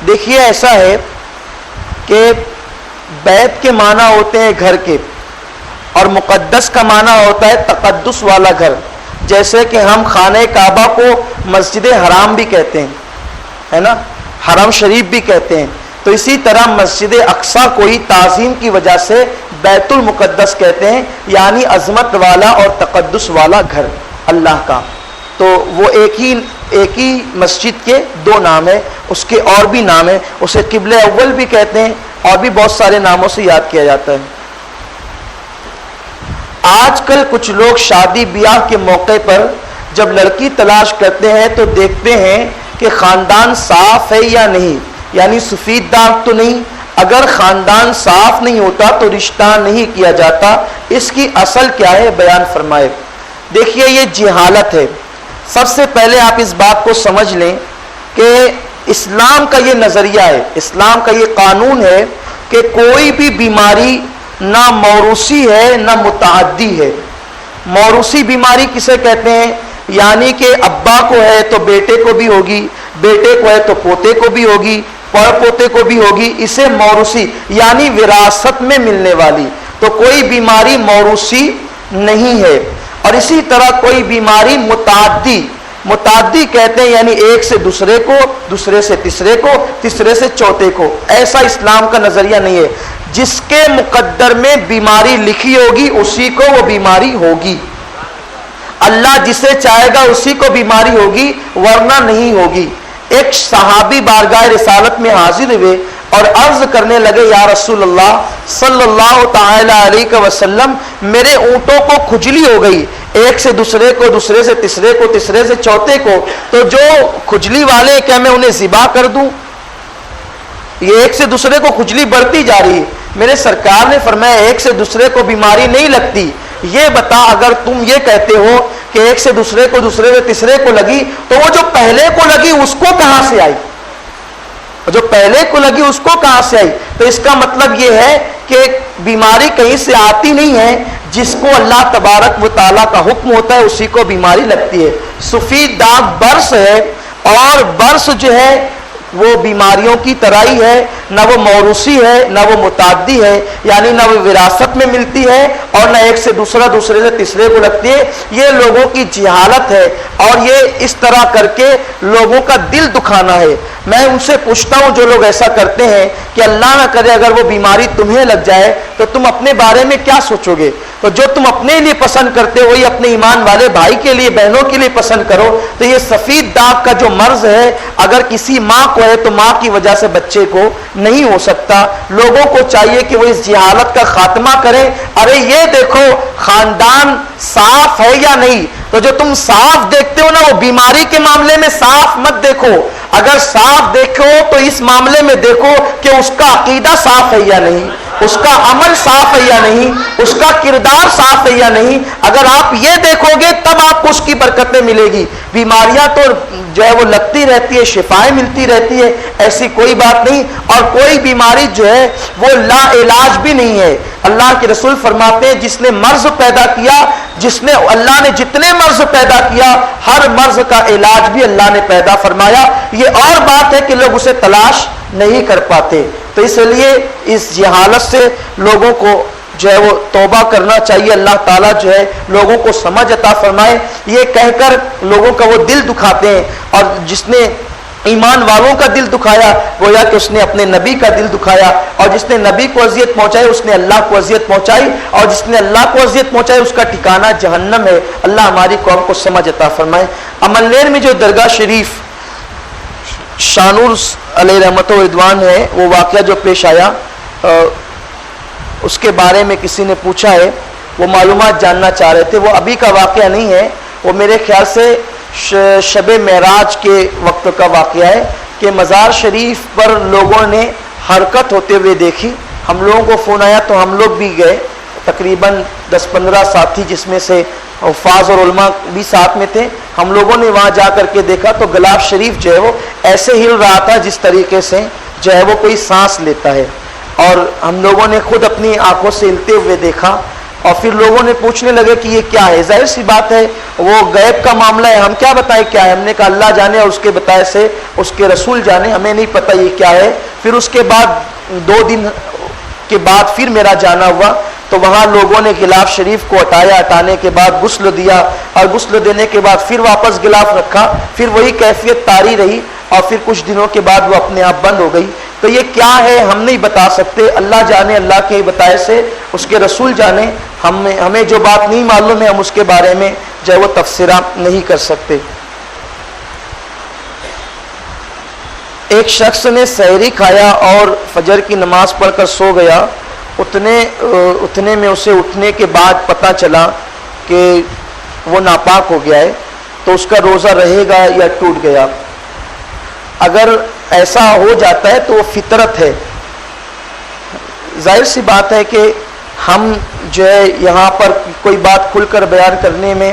دیکھیے ایسا ہے کہ بیت کے معنی ہوتے ہیں گھر کے، اور مقدس کا معنی ہوتا ہے تقدس والا گھر. جیسے کہ ہم خانہ کعبہ کو مسجد حرام بھی کہتے ہیں، ہے نا، حرم شریف بھی کہتے ہیں. تو اسی طرح مسجد اقصی کو ہی تعظیم کی وجہ سے بیت المقدس کہتے ہیں، یعنی عظمت والا اور تقدس والا گھر اللہ کا. تو وہ ایک ہی مسجد کے دو نام ہیں، اس کے اور بھی نام ہیں. اسے قبلہ اول بھی کہتے ہیں اور بھی بہت سارے ناموں سے یاد کیا جاتا ہے. آج کل کچھ لوگ شادی بیاہ کے موقع پر جب لڑکی تلاش کرتے ہیں تو دیکھتے ہیں کہ خاندان صاف ہے یا نہیں، یعنی سفید داغ تو نہیں. اگر خاندان صاف نہیں ہوتا تو رشتہ نہیں کیا جاتا. اس کی اصل کیا ہے بیان فرمائے. دیکھیے یہ جہالت ہے. سب سے پہلے آپ اس بات کو سمجھ لیں کہ اسلام کا یہ نظریہ ہے، اسلام کا یہ قانون ہے کہ کوئی بھی بیماری نہ موروثی ہے نہ متعدی ہے. موروثی بیماری کسے کہتے ہیں؟ یعنی کہ ابا کو ہے تو بیٹے کو بھی ہوگی، بیٹے کو ہے تو پوتے کو بھی ہوگی، پڑ پوتے کو بھی ہوگی. اسے موروثی یعنی وراثت میں ملنے والی. تو کوئی بیماری موروثی نہیں ہے. اور اسی طرح کوئی بیماری متعدی کہتے ہیں، یعنی ایک سے دوسرے کو، دوسرے سے تیسرے کو، تیسرے سے چوتھے کو. ایسا اسلام کا نظریہ نہیں ہے. جس کے مقدر میں بیماری لکھی ہوگی اسی کو وہ بیماری ہوگی. اللہ جسے چاہے گا اسی کو بیماری ہوگی، ورنہ نہیں ہوگی. ایک صحابی بارگاہ رسالت میں حاضر ہوئے اور عرض کرنے لگے، یا رسول اللہ صلی اللہ تعالی علیہ وسلم، میرے اونٹوں کو کھجلی ہو گئی، ایک سے دوسرے کو، دوسرے سے تیسرے کو، تیسرے سے چوتھے کو. تو جو کھجلی والے کیا میں انہیں ذبح کر دوں؟ یہ ایک سے دوسرے کو کھجلی بڑھتی جا رہی ہے. میرے سرکار نے فرمایا ایک سے دوسرے کو بیماری نہیں لگتی. یہ بتا اگر تم یہ کہتے ہو کہ ایک سے دوسرے کو، دوسرے سے تیسرے کو لگی، تو وہ جو پہلے کو لگی اس کو کہاں سے آئی؟ جو پہلے کو لگی اس کو کہاں سے آئی؟ تو اس کا مطلب یہ ہے کہ بیماری کہیں سے آتی نہیں ہے. جس کو اللہ تبارک و تعالیٰ کا حکم ہوتا ہے اسی کو بیماری لگتی ہے. سفید داغ برس ہے، اور برس جو ہے وہ بیماریوں کی طرح ہی ہے، نہ وہ موروثی ہے نہ وہ متعدی ہے، یعنی نہ وہ وراثت میں ملتی ہے اور نہ ایک سے دوسرا، دوسرے سے تیسرے کو لگتی ہے. یہ لوگوں کی جہالت ہے اور یہ اس طرح کر کے لوگوں کا دل دکھانا ہے. میں ان سے پوچھتا ہوں جو لوگ ایسا کرتے ہیں کہ اللہ نہ کرے اگر وہ بیماری تمہیں لگ جائے تو تم اپنے بارے میں کیا سوچو گے؟ تو جو تم اپنے لیے پسند کرتے ہو وہی اپنے ایمان والے بھائی کے لیے، بہنوں کے لیے پسند کرو. تو یہ سفید داغ کا جو مرض ہے اگر کسی ماں کو ہے تو ماں کی وجہ سے بچے کو نہیں ہو سکتا. لوگوں کو چاہیے کہ وہ اس جہالت کا خاتمہ کریں. ارے یہ دیکھو خاندان صاف ہے یا نہیں، تو جو تم صاف دیکھتے ہو نا وہ بیماری کے معاملے میں صاف مت دیکھو. اگر صاف دیکھو تو اس معاملے میں دیکھو کہ اس کا عقیدہ صاف ہے یا نہیں. اس کا عمل صاف ہے یا نہیں، اس کا کردار صاف ہے یا نہیں، اگر آپ یہ دیکھو گے تب آپ کو اس کی برکتیں ملے گی۔ بیماریاں تو جو ہے وہ لگتی رہتی ہے، شفائیں ملتی رہتی ہے، ایسی کوئی بات نہیں، اور کوئی بیماری جو ہے وہ لا علاج بھی نہیں ہے۔ اللہ کے رسول فرماتے ہیں جس نے مرض پیدا کیا، اللہ نے جتنے مرض پیدا کیا ہر مرض کا علاج بھی اللہ نے پیدا فرمایا۔ یہ اور بات ہے کہ لوگ اسے تلاش نہیں کر پاتے، تو اس لیے اس جہالت سے لوگوں کو جو ہے وہ توبہ کرنا چاہیے۔ اللہ تعالیٰ جو ہے لوگوں کو سمجھ عطا فرمائے۔ یہ کہہ کر لوگوں کا وہ دل دکھاتے ہیں، اور جس نے ایمان والوں کا دل دکھایا گویا کہ اس نے اپنے نبی کا دل دکھایا، اور جس نے نبی کو اذیت پہنچائی اس نے اللہ کو اذیت پہنچائی، اور جس نے اللہ کو اذیت پہنچائی اس کا ٹھکانہ جہنم ہے۔ اللہ ہماری قوم کو سمجھ عطا فرمائے۔ عملنیر میں جو درگاہ شریف شانور علیہ رحمت و رضوان ہے، وہ واقعہ جو پیش آیا اس کے بارے میں کسی نے پوچھا ہے، وہ معلومات جاننا چاہ رہے تھے۔ وہ ابھی کا واقعہ نہیں ہے، وہ میرے خیال سے شب معراج کے وقت کا واقعہ ہے کہ مزار شریف پر لوگوں نے حرکت ہوتے ہوئے دیکھی۔ ہم لوگوں کو فون آیا تو ہم لوگ بھی گئے، تقریباً 10-15 ساتھی، جس میں سے حفاظ اور علماء بھی ساتھ میں تھے۔ ہم لوگوں نے وہاں جا کر کے دیکھا تو غلاف شریف جو ہے وہ ایسے ہل رہا تھا جس طریقے سے جو ہے وہ کوئی سانس لیتا ہے، اور ہم لوگوں نے خود اپنی آنکھوں سے ہلتے ہوئے دیکھا، اور پھر لوگوں نے پوچھنے لگے کہ یہ کیا ہے۔ ظاہر سی بات ہے وہ غیب کا معاملہ ہے، ہم کیا بتائیں کیا ہے۔ ہم نے کہا اللہ جانے اور اس کے بتائے سے اس کے رسول جانے، ہمیں نہیں پتہ یہ کیا ہے۔ پھر اس کے بعد 2 دن کے بعد پھر میرا جانا ہوا تو وہاں لوگوں نے غلاف شریف کو ہٹایا، ہٹانے کے بعد غسل دیا، اور غسل دینے کے بعد پھر واپس غلاف رکھا، پھر وہی کیفیت طاری رہی، اور پھر کچھ دنوں کے بعد وہ اپنے آپ بند ہو گئی۔ تو یہ کیا ہے ہم نہیں بتا سکتے، اللہ جانے، اللہ کے بتائے سے اس کے رسول جانے۔ ہمیں جو بات نہیں معلوم ہے ہم اس کے بارے میں جو ہے وہ تفسیرہ نہیں کر سکتے۔ ایک شخص نے سحری کھایا اور فجر کی نماز پڑھ کر سو گیا، اتنے میں اسے اٹھنے کے بعد پتہ چلا کہ وہ ناپاک ہو گیا ہے، تو اس کا روزہ رہے گا یا ٹوٹ گیا؟ اگر ایسا ہو جاتا ہے تو وہ فطرت ہے۔ ظاہر سی بات ہے کہ ہم جو ہے یہاں پر کوئی بات کھل کر بیان کرنے میں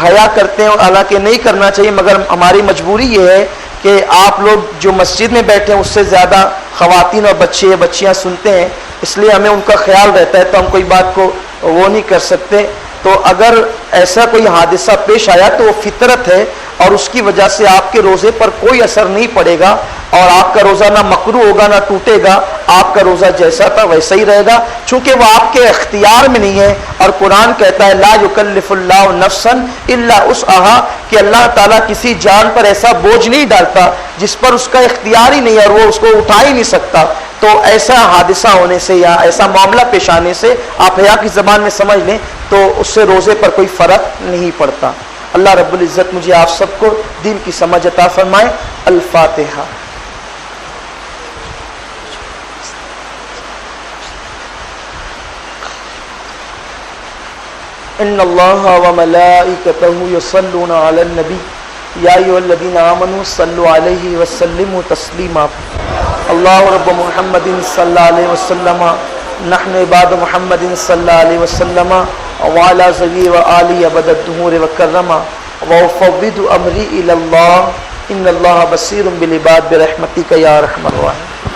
حیا کرتے ہیں، حالانکہ نہیں کرنا چاہیے، مگر ہماری مجبوری یہ ہے کہ آپ لوگ جو مسجد میں بیٹھے ہیں اس سے زیادہ خواتین اور بچے بچیاں سنتے ہیں، اس لیے ہمیں ان کا خیال رہتا ہے، تو ہم کوئی بات کو وہ نہیں کر سکتے۔ تو اگر ایسا کوئی حادثہ پیش آیا تو وہ فطرت ہے، اور اس کی وجہ سے آپ کے روزے پر کوئی اثر نہیں پڑے گا، اور آپ کا روزہ نہ مکروہ ہوگا نہ ٹوٹے گا، آپ کا روزہ جیسا تھا ویسا ہی رہے گا، چونکہ وہ آپ کے اختیار میں نہیں ہے۔ اور قرآن کہتا ہے لا یکلف اللہ نفسا الا وسعها، کہ اللہ تعالیٰ کسی جان پر ایسا بوجھ نہیں ڈالتا جس پر اس کا اختیار ہی نہیں ہے اور وہ اس کو اٹھا ہی نہیں سکتا۔ تو ایسا حادثہ ہونے سے یا ایسا معاملہ پیش آنے سے آپ حیا کی زبان میں سمجھ لیں تو اس سے روزے پر کوئی فرق نہیں پڑتا۔ اللہ رب العزت مجھے آپ سب کو دین کی سمجھ عطا فرمائے۔ الفاتحہ۔ ان اللہ وملائکتہ یصلون علی النبی یا ایھا الذین آمنوا صلوا علیہ وسلموا تسلیما۔ اللہ رب محمد صلی اللہ علیہ وسلم، نحن عباد محمد صلی اللہ علیہ وسلم، وعلی ذوی وآلہ ابد الدہور وکرما، وافوض امری الی اللہ، ان اللہ بصیر بالعباد برحمتک یا ارحم الراحمین۔